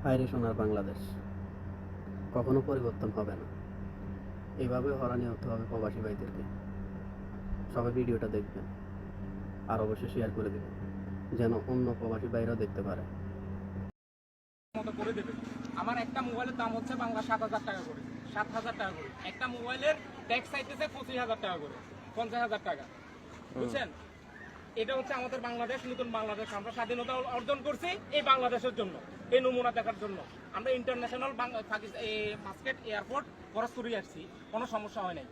হায়রে সোনার বাংলাদেশ কখনো পরিবর্তন হবে না। এইভাবে হয়রানি হতে হবে প্রবাসী ভাইদেরকে। সবাই ভিডিওটা দেখবেন আর অবশ্যই শেয়ার করে দেবেন যেন অন্য প্রবাসী ভাইরাও দেখতে পারে। মতো করে দেবে। আমার একটা মোবাইলের দাম হচ্ছে বাংলা 7,000 টাকা করে, 7,000 টাকা করে। একটা মোবাইলের ট্যাক্স চাইতেছে 25,000 টাকা করে, 50,000 টাকা। বুঝছেন? এটা হচ্ছে আমাদের বাংলাদেশ, নতুন বাংলাদেশ। আমরা স্বাধীনতা অর্জন করছি এই বাংলাদেশের জন্য, এই নমুনা দেখার জন্য। আমরা ইন্টারন্যাশনাল বাস্কেট এয়ারপোর্ট খরচ করে আসছি, কোনো সমস্যা হয় নাই।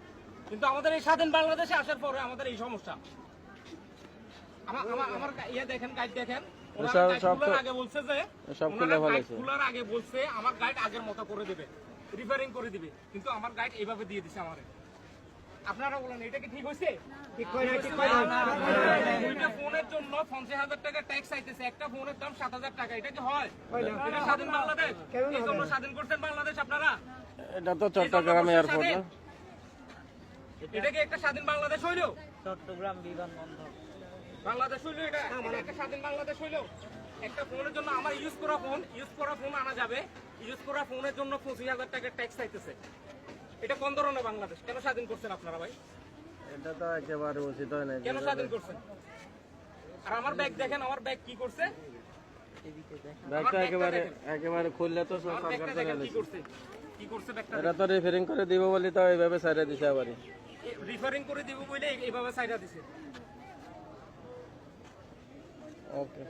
কিন্তু আমাদের এই স্বাধীন বাংলাদেশে আসার পরে আমাদের এই সমস্যা। আমার ইয়ে দেখেন, গাইড দেখেন, আগে বলছে যে খোলার আগে বলছে আমার গাইড আগের মতো করে দেবে, রিপেয়ারিং করে দিবে। কিন্তু আমার গাইড এইভাবে দিয়ে দিছে আমারে। আপনারা বলেন এটা কি ঠিক হয়েছে? দুইটা ফোনের জন্য 50,000 টাকা ট্যাক্স চাইতেছে। একটা ফোনের দাম 7,000 টাকা। এটা কি হয়? এটা স্বাধীন বাংলাদেশ? এই জন্য স্বাধীন করছেন বাংলাদেশ আপনারা? এটা তো চট্টগ্রাম এয়ারপোর্ট না? এটা কি একটা স্বাধীন বাংলাদেশ হইলো? চট্টগ্রাম বিমানবন্দর বাংলাদেশ হইলো এটা? একটা স্বাধীন বাংলাদেশ হইলো? একটা ফোনের জন্য আমার ইউজ করা ফোন আনা যাবে, ইউজ করা ফোনের জন্য 25,000 টাকা ট্যাক্স চাইতেছে। এটা কোন ধরনের বাংলাদেশ? কেন স্বাধীন করছেন আপনারা ভাই? এটা তো একেবারে উচিত হয় না। কেন স্বাধীন করছেন? আর আমার ব্যাগ দেখেন, আমার ব্যাগ কি করছে? ব্যাগটা একেবারে খুললে তো সব সরকার ব্যাগটা দেখেন কি করছে, কি করছে ব্যাগটা। এটা তো রিফারিং করে দিব বলি তো এইভাবে ছাড়িয়ে দিছে আবার। রিফারিং করে দিব বলে এইভাবে সাইডা দিছে। ওকে।